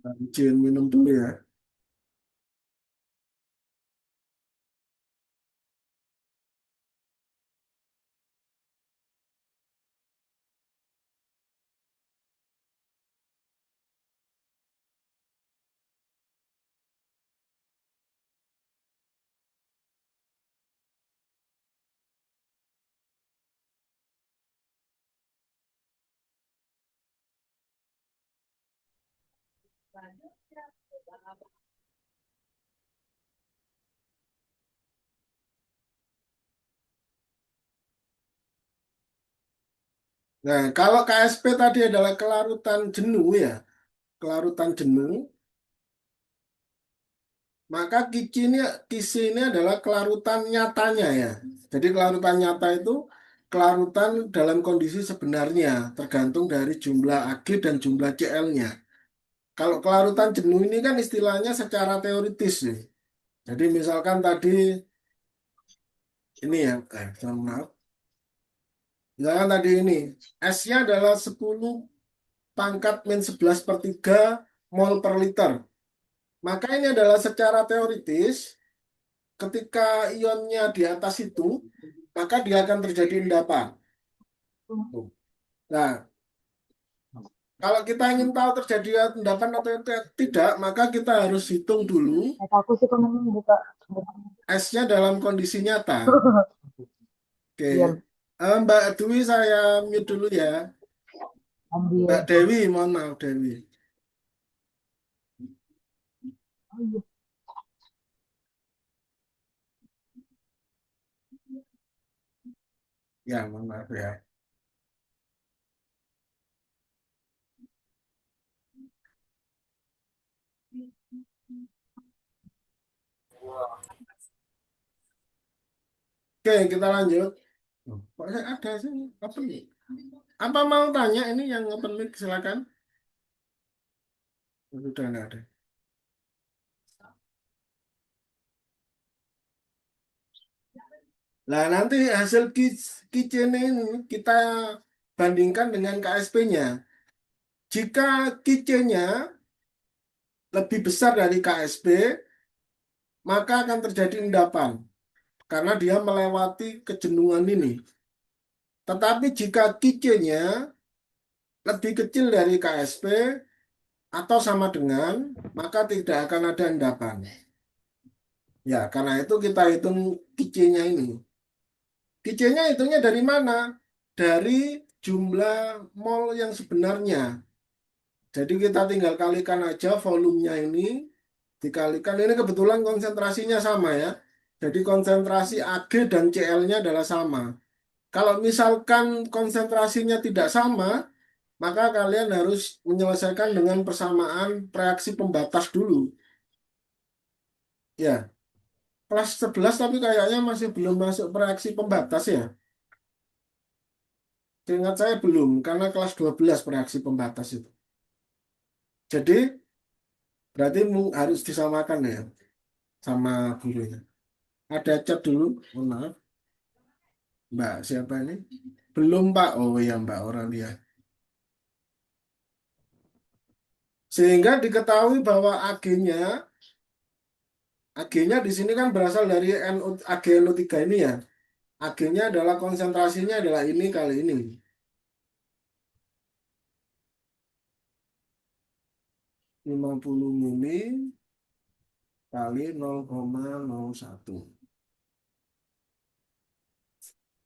Izin minum dulu ya. Nah, kalau KSP tadi adalah kelarutan jenuh ya, kelarutan jenuh, maka kisi ini adalah kelarutan nyatanya ya. Jadi kelarutan nyata itu kelarutan dalam kondisi sebenarnya, tergantung dari jumlah Ag dan jumlah Cl-nya. Kalau kelarutan jenuh ini kan istilahnya secara teoritis ya. Jadi misalkan tadi ini ya, maaf. Misalkan tadi ini, S-nya adalah 10 pangkat min 11 per 3 mol per liter. Maka ini adalah secara teoritis, ketika ionnya di atas itu, maka dia akan terjadi endapan. Nah, kalau kita ingin tahu terjadi endapan atau tidak, maka kita harus hitung dulu Aku sih pengen buka. S-nya dalam kondisi nyata. Oke. Iya, Mbak Dwi, saya mute dulu ya. Mbak ambil. Dewi, mohon maaf Dewi. Oh, iya. Ya, mohon maaf ya. Oke, kita lanjut. Kok saya ada sih? Apa nih? Apa mau tanya ini yang open mic, silakan. Sudah nggak ada. Nah, nanti hasil kitchen ini kita bandingkan dengan KSP-nya. Jika kitchen-nya lebih besar dari KSP, maka akan terjadi endapan karena dia melewati kejenuhan ini. Tetapi jika kitchen-nya lebih kecil dari KSP atau sama dengan, maka tidak akan ada endapan. Ya, karena itu kita hitung kitchen-nya ini. Kitchen-nya hitungnya dari mana? Dari jumlah mol yang sebenarnya. Jadi kita tinggal kalikan aja volumenya ini, dikalikan ini kebetulan konsentrasinya sama ya. Jadi konsentrasi Ag dan Cl-nya adalah sama. Kalau misalkan konsentrasinya tidak sama, maka kalian harus menyelesaikan dengan persamaan reaksi pembatas dulu. Ya, kelas 11 tapi kayaknya masih belum masuk reaksi pembatas ya. Ingat saya belum, karena kelas 12 reaksi pembatas itu. Jadi berarti harus disamakan ya sama gurunya. Ada chat dulu, mohon maaf. Mbak, siapa ini? Belum, Pak. Oh ya, Mbak Oralia. Sehingga diketahui bahwa Ag-nya di sini kan berasal dari AgNO3 ini ya. Ag-nya adalah konsentrasinya adalah ini kali ini. 50 mili kali 0,01.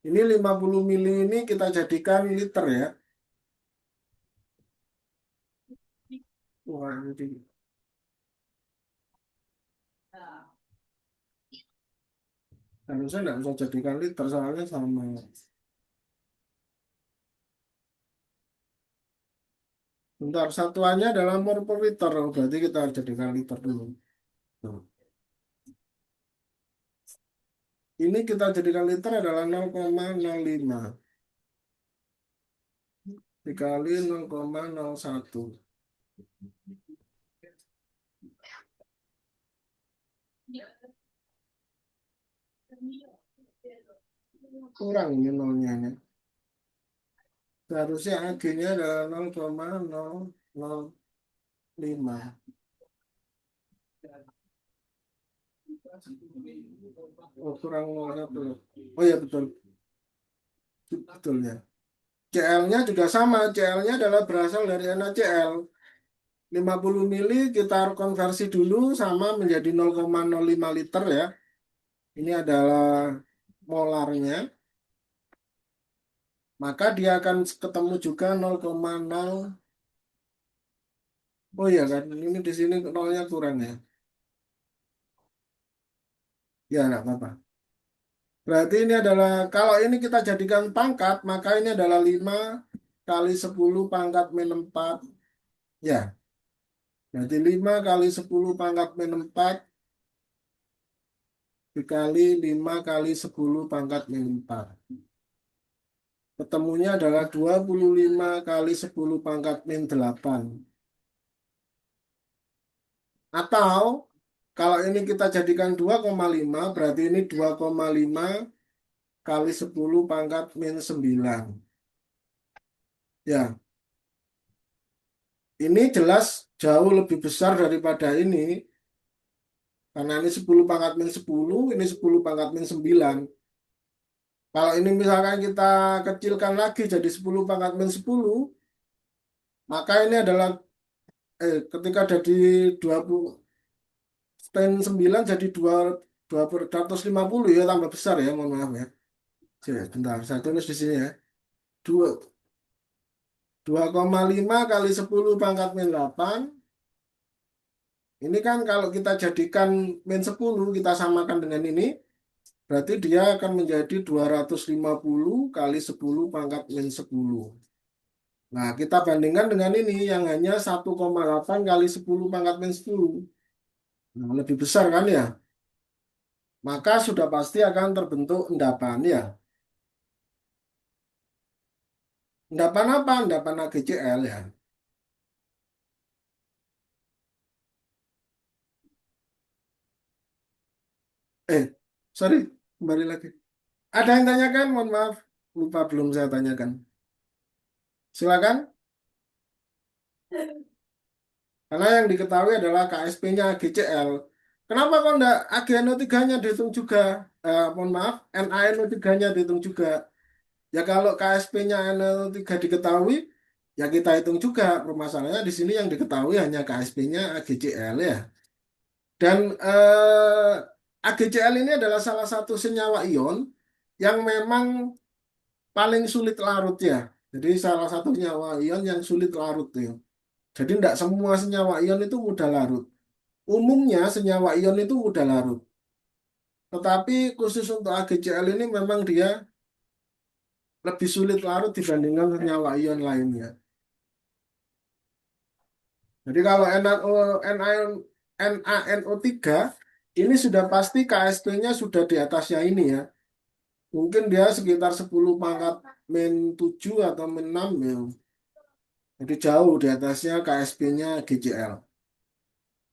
Ini 50 mili ini kita jadikan liter ya. Wah, ini harusnya nggak usah jadikan liter soalnya sama. Bentar, satuannya adalah mol per liter. Oh, berarti kita harus jadikan liter dulu. Tuh. Ini kita jadikan liter adalah 0,05 dikali 0,01. Kurang ini nolnya ini. Seharusnya Ag-nya adalah 0,00. 5. Oh, kurang 1. Oh ya betul. Betul ya. CL-nya juga sama. CL-nya adalah berasal dari NaCl. 50 mili kita konversi dulu sama menjadi 0,05 liter ya. Ini adalah molarnya. Maka dia akan ketemu juga 0,0. Oh iya kan, ini di sini nolnya kurang ya. Ya, nggak apa-apa. Berarti ini adalah, kalau ini kita jadikan pangkat, maka ini adalah 5 kali 10 pangkat min 4. Ya, berarti 5 kali 10 pangkat min 4 dikali 5 kali 10 pangkat min 4. Ketemunya adalah 25 kali 10 pangkat min 8. Atau kalau ini kita jadikan 2,5 berarti ini 2,5 kali 10 pangkat min 9. Ya, ini jelas jauh lebih besar daripada ini. Karena ini 10 pangkat min 10, ini 10 pangkat min 9. Kalau ini misalkan kita kecilkan lagi jadi 10 pangkat min 10, maka ini adalah, ketika jadi 20, min 9 jadi 250 ya, tambah besar ya, mohon maaf ya. Oke, bentar, saya tulis di sini ya. 2, 2,5 kali 10 pangkat min 8. Ini kan kalau kita jadikan min 10, kita samakan dengan ini, berarti dia akan menjadi 250 kali 10 pangkat min 10. Nah, kita bandingkan dengan ini yang hanya 1,8 kali 10 pangkat min 10. Nah, lebih besar kan ya? Maka sudah pasti akan terbentuk endapan ya. Endapan apa? Endapan AgCl ya. Sorry, kembali lagi. Ada yang tanyakan? Mohon maaf, lupa belum saya tanyakan. Silakan. Karena yang diketahui adalah KSP-nya GCL. Kenapa kok enggak AgNO3-nya dihitung juga? Mohon maaf, NaNO3-nya dihitung juga. Ya kalau KSP-nya NaNO3 diketahui, ya kita hitung juga. Permasalahannya di sini yang diketahui hanya KSP-nya AgCl ya. Dan AgCl ini adalah salah satu senyawa ion yang memang paling sulit larut ya. Jadi salah satu senyawa ion yang sulit larut ya. Jadi tidak semua senyawa ion itu mudah larut. Umumnya senyawa ion itu mudah larut. Tetapi khusus untuk AgCl ini memang dia lebih sulit larut dibandingkan senyawa ion lainnya. Jadi kalau NaNO3 ini sudah pasti KSP-nya sudah di atasnya ini ya. Mungkin dia sekitar 10 pangkat min 7 atau min 6 ya. Jadi jauh di atasnya KSP-nya GCL.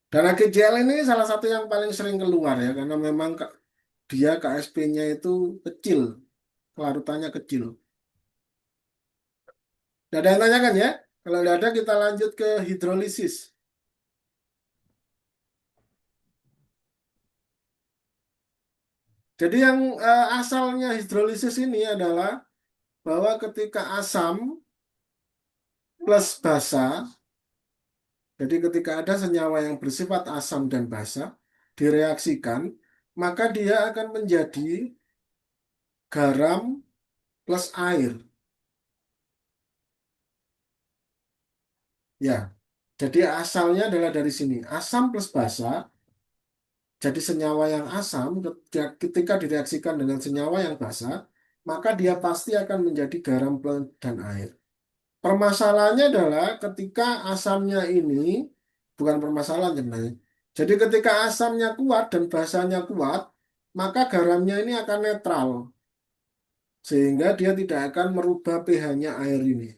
Dan GCL ini salah satu yang paling sering keluar ya, karena memang dia KSP-nya itu kecil, kelarutannya kecil. Tidak ada yang tanyakan ya? Kalau tidak ada kita lanjut ke hidrolisis. Jadi yang asalnya hidrolisis ini adalah bahwa ketika asam plus basa, jadi ketika ada senyawa yang bersifat asam dan basa direaksikan, maka dia akan menjadi garam plus air. Ya, jadi asalnya adalah dari sini. Asam plus basa, jadi senyawa yang asam ketika direaksikan dengan senyawa yang basa, maka dia pasti akan menjadi garam dan air. Permasalahannya adalah ketika asamnya ini, bukan permasalahan sebenarnya. Jadi ketika asamnya kuat dan basanya kuat, maka garamnya ini akan netral. Sehingga dia tidak akan merubah pH-nya air ini.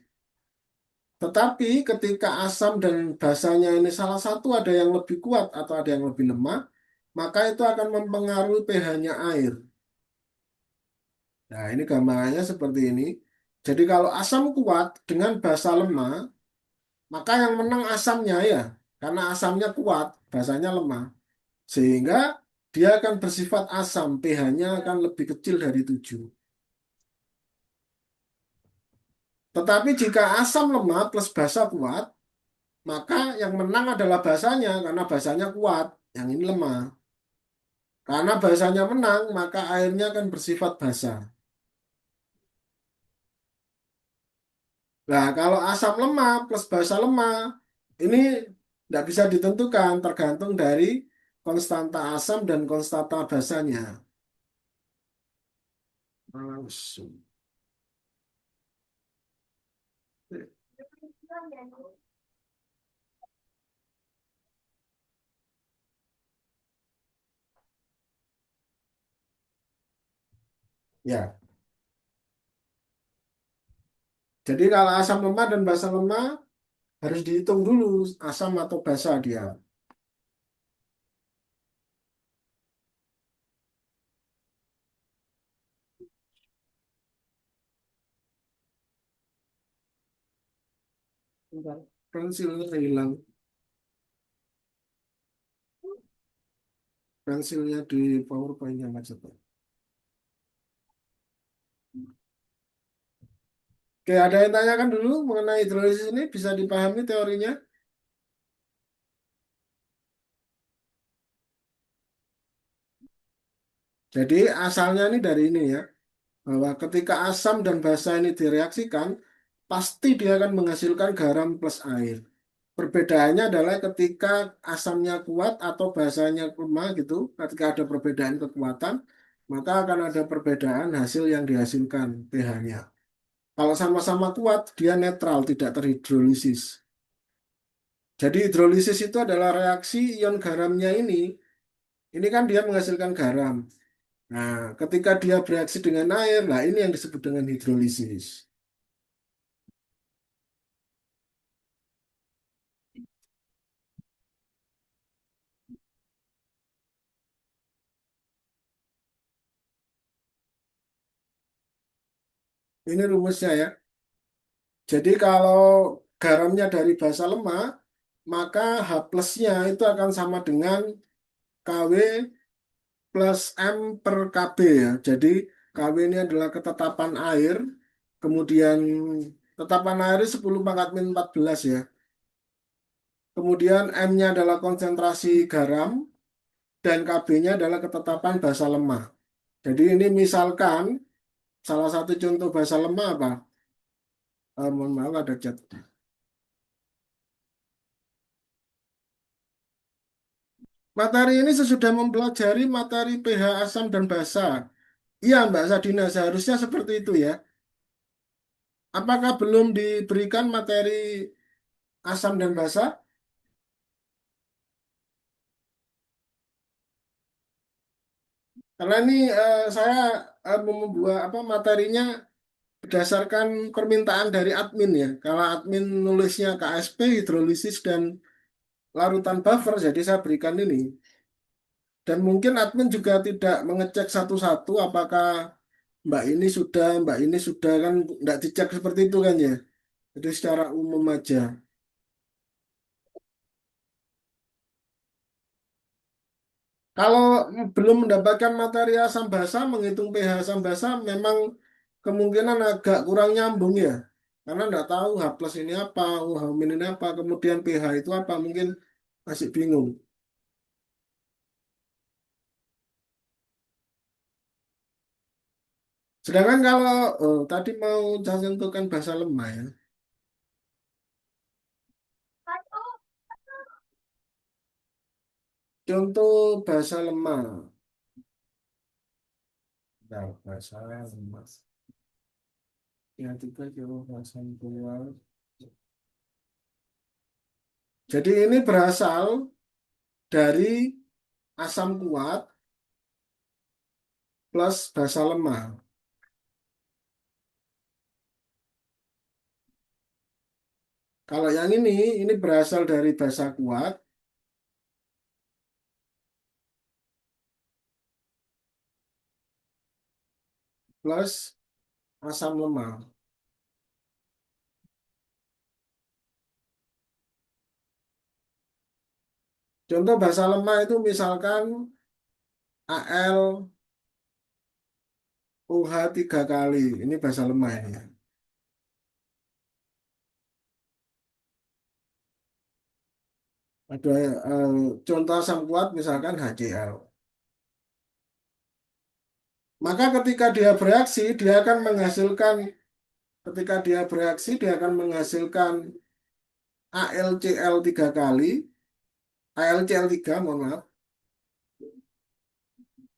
Tetapi ketika asam dan basanya ini salah satu ada yang lebih kuat atau ada yang lebih lemah, maka itu akan mempengaruhi pH-nya air. Nah, ini gambarannya seperti ini. Jadi kalau asam kuat dengan basa lemah, maka yang menang asamnya ya. karena asamnya kuat, basanya lemah. Sehingga dia akan bersifat asam, pH-nya akan lebih kecil dari 7. Tetapi jika asam lemah plus basa kuat, maka yang menang adalah basanya karena basanya kuat, yang ini lemah. Karena basanya menang, maka airnya akan bersifat basa. Nah, kalau asam lemah plus basa lemah, ini tidak bisa ditentukan, tergantung dari konstanta asam dan konstanta basanya. Langsung. Ya, jadi kalau asam lemah dan basa lemah harus dihitung dulu asam atau basa dia. Bentar, pensilnya hilang, pensilnya di PowerPoint-nya maksudnya. Oke, ada yang tanyakan dulu mengenai hidrolisis ini, bisa dipahami teorinya? Jadi asalnya ini dari ini ya, bahwa ketika asam dan basa ini direaksikan, pasti dia akan menghasilkan garam plus air. Perbedaannya adalah ketika asamnya kuat atau basanya lemah gitu, ketika ada perbedaan kekuatan, maka akan ada perbedaan hasil yang dihasilkan pH-nya. Kalau sama-sama kuat, dia netral, tidak terhidrolisis. Jadi hidrolisis itu adalah reaksi ion garamnya ini. Ini kan dia menghasilkan garam. Nah, ketika dia bereaksi dengan air, nah ini yang disebut dengan hidrolisis. Ini rumusnya ya. Jadi kalau garamnya dari basa lemah, maka H plusnya itu akan sama dengan KW plus M per KB ya. Jadi KW ini adalah ketetapan air, kemudian tetapan air 10 pangkat min 14 ya. Kemudian M-nya adalah konsentrasi garam, dan KB-nya adalah ketetapan basa lemah. Jadi ini misalkan salah satu contoh basa lemah apa? Mohon maaf ada chat. Materi ini sesudah mempelajari materi pH asam dan basa. Iya, Mbak Sadina, seharusnya seperti itu ya. Apakah belum diberikan materi asam dan basa? Karena ini saya mau membuat apa materinya berdasarkan permintaan dari admin ya. Kalau admin nulisnya KSP, hidrolisis dan larutan buffer, jadi saya berikan ini. Dan mungkin admin juga tidak mengecek satu-satu apakah Mbak ini sudah kan tidak dicek seperti itu kan ya. Jadi secara umum aja. Kalau belum mendapatkan materi asam basa, menghitung pH asam basa memang kemungkinan agak kurang nyambung ya. Karena nggak tahu H plus ini apa, H min ini apa, kemudian pH itu apa, mungkin masih bingung. Sedangkan kalau tadi mau saya contohkan bahasa lemah ya. Contoh bahasa lemah. Nah, bahasa lemah. Yang tiga coba bahasa keluar. Jadi ini berasal dari asam kuat plus basa lemah. Kalau yang ini berasal dari basa kuat plus asam lemah. Contoh bahasa lemah itu misalkan AL OH 3 kali. Ini bahasa lemah ini ya. Ada contoh asam kuat misalkan HCl. Maka ketika dia bereaksi dia akan menghasilkan AlCl 3 kali, AlCl3 mohon maaf,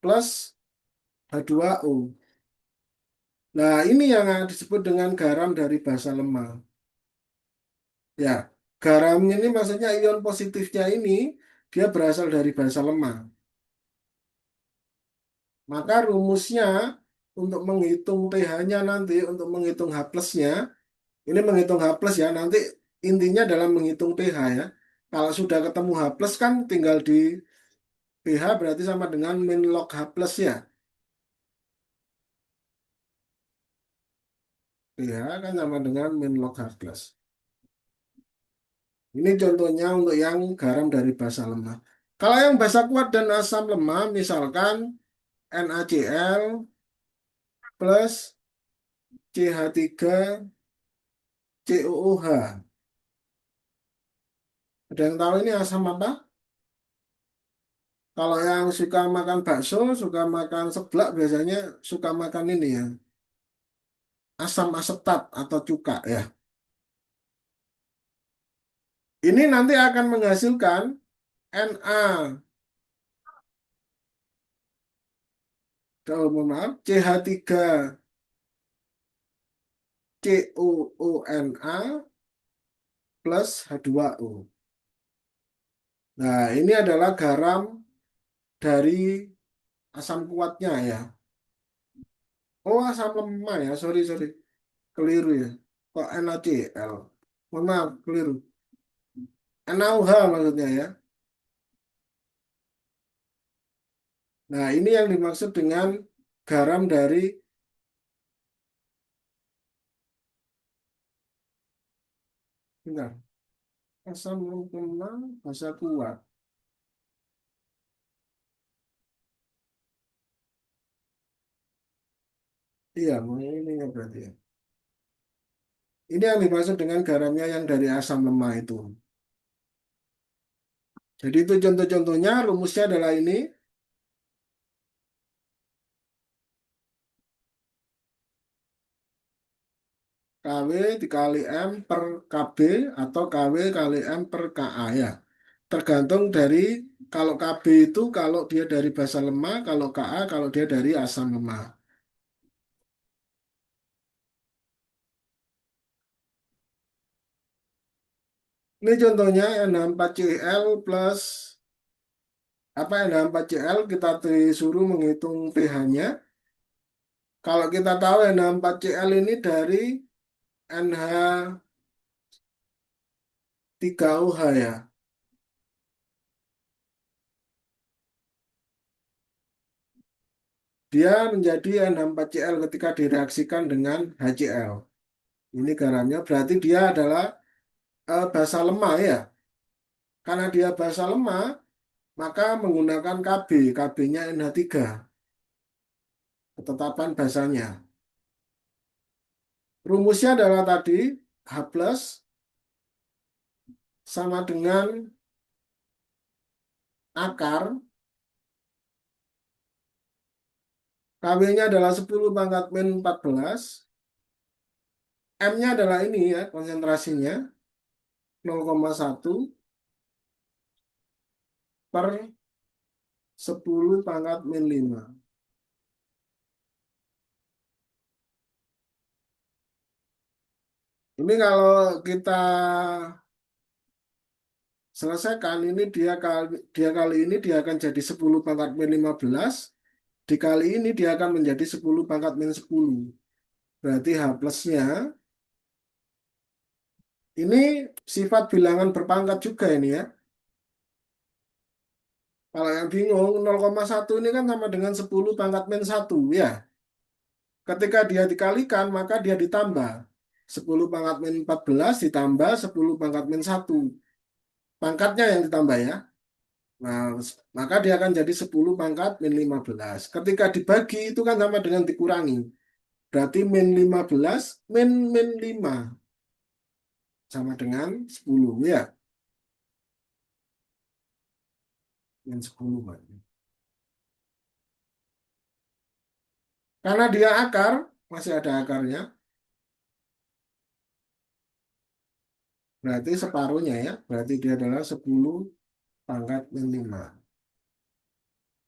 plus H2O. Nah, ini yang disebut dengan garam dari basa lemah. Ya, garamnya ini maksudnya ion positifnya ini dia berasal dari basa lemah. Maka rumusnya untuk menghitung pH-nya nanti, untuk menghitung H plusnya, ini menghitung H plus ya, nanti intinya dalam menghitung pH ya. Kalau sudah ketemu H plus kan tinggal di pH berarti sama dengan min log H plus ya. pH kan sama dengan min log H plus. Ini contohnya untuk yang garam dari basa lemah. Kalau yang basa kuat dan asam lemah, misalkan NaCl plus CH3 COOH. Ada yang tahu ini asam apa? Kalau yang suka makan bakso, suka makan seblak, biasanya suka makan ini ya, asam asetat atau cuka ya. Ini nanti akan menghasilkan Na, mohon maaf, CH3 COONA plus H2O. Nah, ini adalah garam dari asam kuatnya ya. Oh, asam lemah ya. Sorry, sorry. Keliru ya. Kok NaCl? Mohon maaf, keliru. NaOH maksudnya ya. Nah, ini yang dimaksud dengan garam dari bentar, asam lemah basa kuat. Iya, ini ya berarti ya. Ini yang dimaksud dengan garamnya yang dari asam lemah itu. Jadi itu contoh-contohnya, rumusnya adalah ini. KW dikali M per KB atau KW kali M per KA ya. Tergantung dari kalau KB itu kalau dia dari basa lemah, kalau KA kalau dia dari asam lemah. Ini contohnya NH4Cl plus apa NH4Cl kita disuruh menghitung pH-nya. Kalau kita tahu NH4Cl ini dari NH3OH ya. Dia menjadi NH4Cl ketika direaksikan dengan HCl. Ini garamnya berarti dia adalah basa lemah ya. Karena dia basa lemah, maka menggunakan Kb. Kb-nya NH3, ketetapan basanya. Rumusnya adalah tadi H plus sama dengan akar. Kb-nya adalah 10 pangkat min 14. M-nya adalah ini ya, konsentrasinya 0,1 per 10 pangkat min 5. Ini kalau kita selesaikan, ini dia kali ini dia akan jadi 10 pangkat min 15. Dikali ini dia akan menjadi 10 pangkat min 10. Berarti H plusnya ini sifat bilangan berpangkat juga ini ya. Kalau yang bingung 0,1 ini kan sama dengan 10 pangkat min 1 ya. Ketika dia dikalikan maka dia ditambah. 10 pangkat min 14 ditambah 10 pangkat min 1. Pangkatnya yang ditambah ya. Nah, maka dia akan jadi 10 pangkat min 15. Ketika dibagi itu kan sama dengan dikurangi. Berarti min 15 min min 5 sama dengan 10 ya. Min 10 Pak. Karena dia akar, masih ada akarnya, berarti separuhnya ya. Berarti dia adalah 10 pangkat min 5.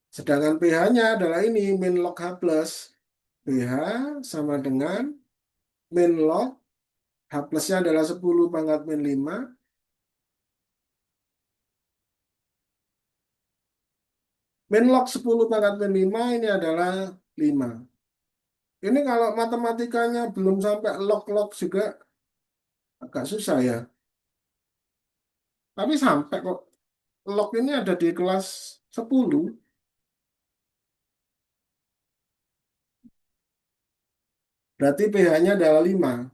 Sedangkan pH-nya adalah ini min log H plus. pH sama dengan min log H plusnya adalah 10 pangkat min 5. Min log 10 pangkat min 5 ini adalah 5. Ini kalau matematikanya belum sampai log-log juga agak susah ya. Tapi sampai kok. Log ini ada di kelas 10. Berarti pH-nya adalah 5.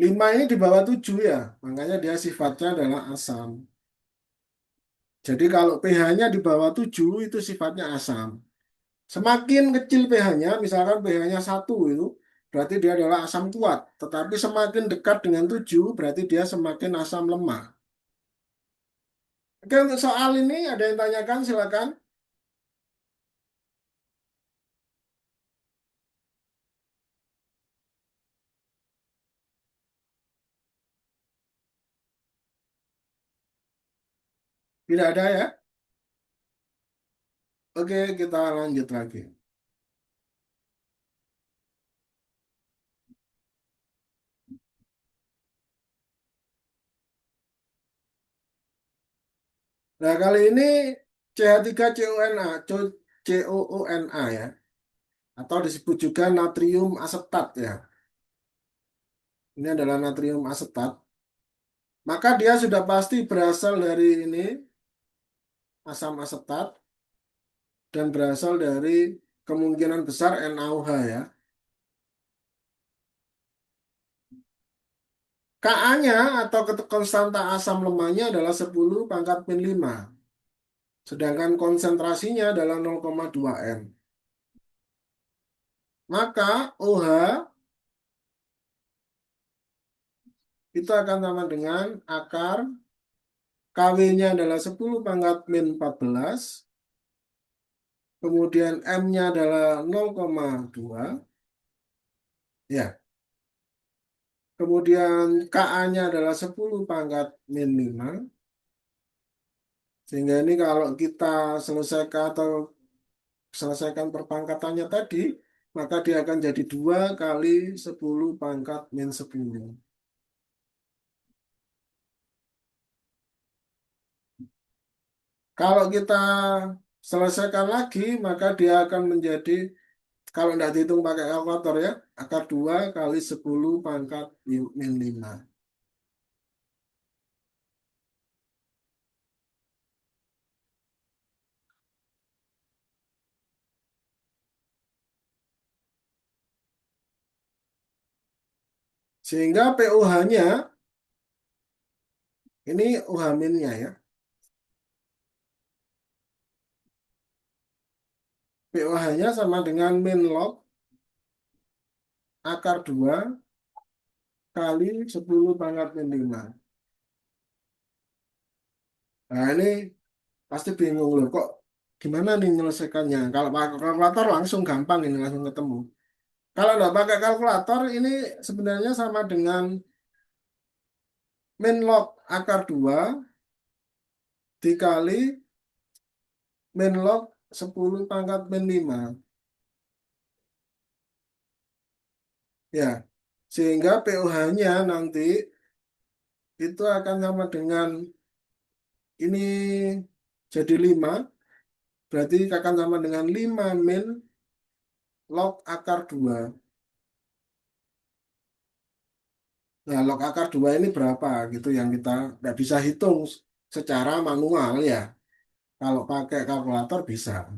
5 ini di bawah 7 ya. Makanya dia sifatnya adalah asam. Jadi kalau pH-nya di bawah 7 itu sifatnya asam. Semakin kecil pH-nya, misalkan pH-nya 1 itu, berarti dia adalah asam kuat. Tetapi semakin dekat dengan 7 berarti dia semakin asam lemah. Oke, untuk soal ini ada yang tanyakan, silakan. Tidak ada ya? Oke, kita lanjut lagi. Nah, kali ini CH3CONA, COONA ya, atau disebut juga natrium asetat ya. Ini adalah natrium asetat. Maka dia sudah pasti berasal dari ini, asam asetat, dan berasal dari kemungkinan besar NaOH ya. Ka-nya atau konstanta asam lemahnya adalah 10 pangkat min 5. Sedangkan konsentrasinya adalah 0,2 M. Maka OH itu akan sama dengan akar KW-nya adalah 10 pangkat min 14. Kemudian M-nya adalah 0,2. Ya. Kemudian Ka-nya adalah 10 pangkat min 5. Sehingga ini kalau kita selesaikan atau selesaikan perpangkatannya tadi, maka dia akan jadi 2 kali 10 pangkat min 10. Kalau kita selesaikan lagi, maka dia akan menjadi, kalau tidak dihitung pakai kalkulator ya, akar 2 kali 10 pangkat min 5. Sehingga POH-nya, ini OH minnya ya, POH-nya sama dengan min log akar 2 kali 10 pangkat min 5. Nah ini pasti bingung loh, kok gimana nih menyelesaikannya? Kalau pakai kalkulator langsung gampang ini, langsung ketemu. Kalau nggak pakai kalkulator, ini sebenarnya sama dengan min log akar 2 dikali min log 10 pangkat min 5. Ya, sehingga POH-nya nanti itu akan sama dengan ini jadi 5, berarti akan sama dengan 5 min log akar 2. Nah, log akar 2 ini berapa gitu yang kita nggak bisa hitung secara manual ya. Kalau pakai kalkulator bisa.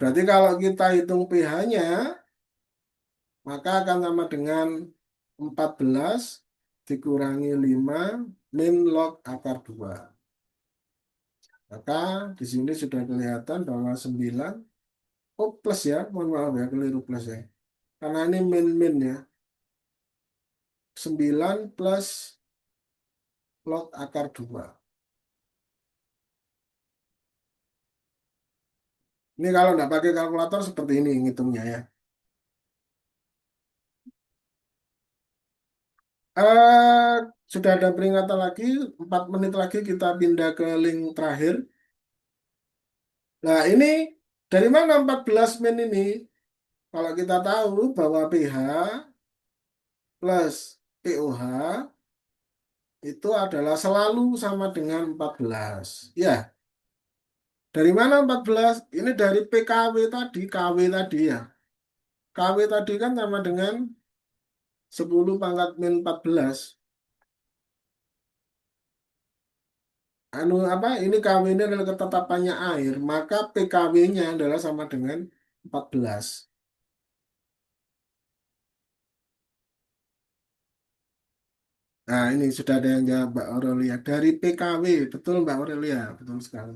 Berarti kalau kita hitung pH-nya, maka akan sama dengan 14 dikurangi 5 min log akar 2. Maka di sini sudah kelihatan bahwa 9, oh plus ya, mohon maaf ya, keliru plus ya. Karena ini min-min ya. 9 plus log akar 2. Ini kalau nggak pakai kalkulator seperti ini ngitungnya ya. Eh, sudah ada peringatan lagi, 4 menit lagi kita pindah ke link terakhir. Nah ini dari mana 14 min ini? Kalau kita tahu bahwa pH plus pOH itu adalah selalu sama dengan 14. Ya, dari mana 14? Ini dari PKW tadi, KW tadi ya. KW tadi kan sama dengan 10 pangkat min 14. Anu apa? Ini KW ini adalah ketetapannya air, maka PKW-nya adalah sama dengan 14. Nah, ini sudah ada yang jawab Mbak Aurelia. Dari PKW, betul Mbak Aurelia, betul sekali.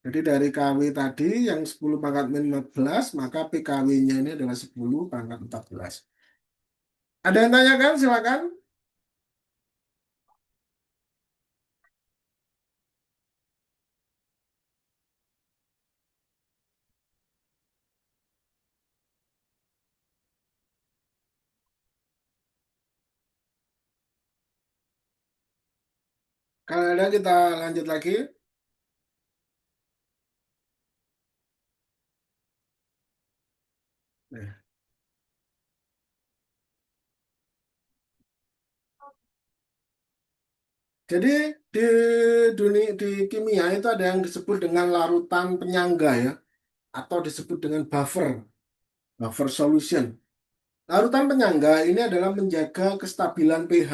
Jadi dari KW tadi yang 10 pangkat min 14, maka PKW-nya ini adalah 10 pangkat 14. Ada yang tanyakan? Silakan. Kalau ada kita lanjut lagi. Nah, jadi di dunia di kimia itu ada yang disebut dengan larutan penyangga ya, atau disebut dengan buffer, buffer solution. Larutan penyangga ini adalah menjaga kestabilan pH.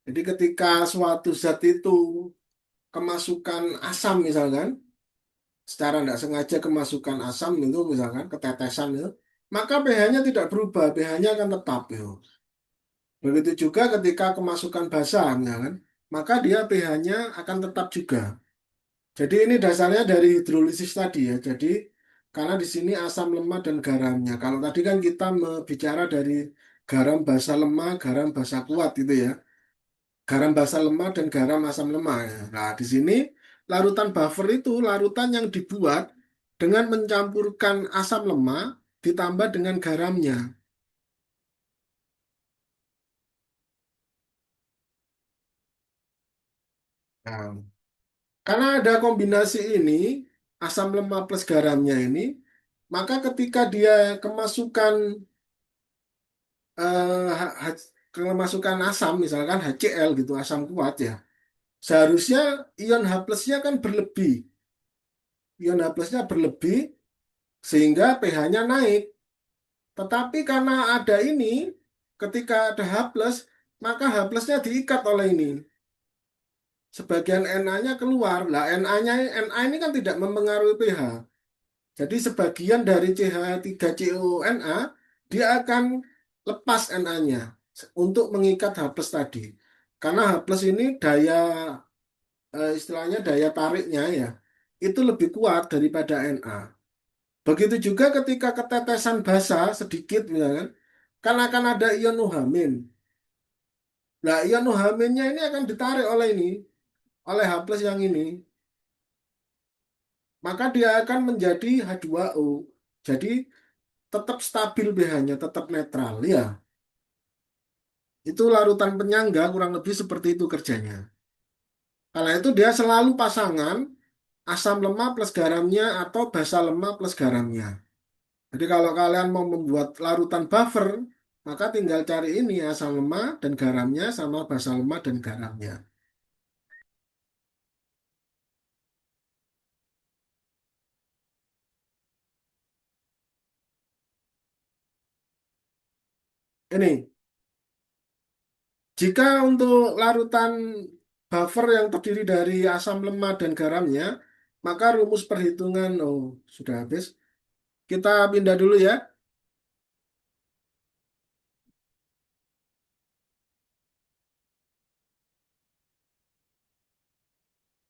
Jadi ketika suatu zat itu kemasukan asam misalkan, secara tidak sengaja kemasukan asam itu misalkan ketetesan itu, maka pH-nya tidak berubah, pH-nya akan tetap itu. Begitu juga ketika kemasukan basa misalkan, maka dia pH-nya akan tetap juga. Jadi ini dasarnya dari hidrolisis tadi ya. Jadi karena di sini asam lemah dan garamnya. Kalau tadi kan kita bicara dari garam basa lemah, garam basa kuat itu ya. Garam basa lemah dan garam asam lemah ya. Nah, di sini larutan buffer itu larutan yang dibuat dengan mencampurkan asam lemah ditambah dengan garamnya. Nah, karena ada kombinasi ini asam lemah plus garamnya ini, maka ketika dia kemasukan kemasukan asam misalkan HCl gitu asam kuat ya, seharusnya ion H plusnya kan berlebih, ion H plusnya berlebih sehingga pH-nya naik. Tetapi karena ada ini, ketika ada H plus, maka H plusnya diikat oleh ini. Sebagian Na-nya keluar. Lah Na-nya, Na ini kan tidak mempengaruhi pH. Jadi sebagian dari CH3CONA dia akan lepas Na-nya untuk mengikat H plus tadi. Karena H plus ini daya istilahnya daya tariknya ya itu lebih kuat daripada Na. Begitu juga ketika ketetesan basa sedikit misalkan kan akan ada ion UH-. Nah, ion UH-nya ini akan ditarik oleh ini, oleh H plus yang ini. Maka dia akan menjadi H2O. Jadi tetap stabil pH-nya, tetap netral ya. Itu larutan penyangga kurang lebih seperti itu kerjanya. Karena itu dia selalu pasangan asam lemah plus garamnya atau basa lemah plus garamnya. Jadi kalau kalian mau membuat larutan buffer, maka tinggal cari ini asam lemah dan garamnya sama basa lemah dan garamnya. Ini, jika untuk larutan buffer yang terdiri dari asam lemah dan garamnya, maka rumus perhitungan, oh sudah habis. Kita pindah dulu ya.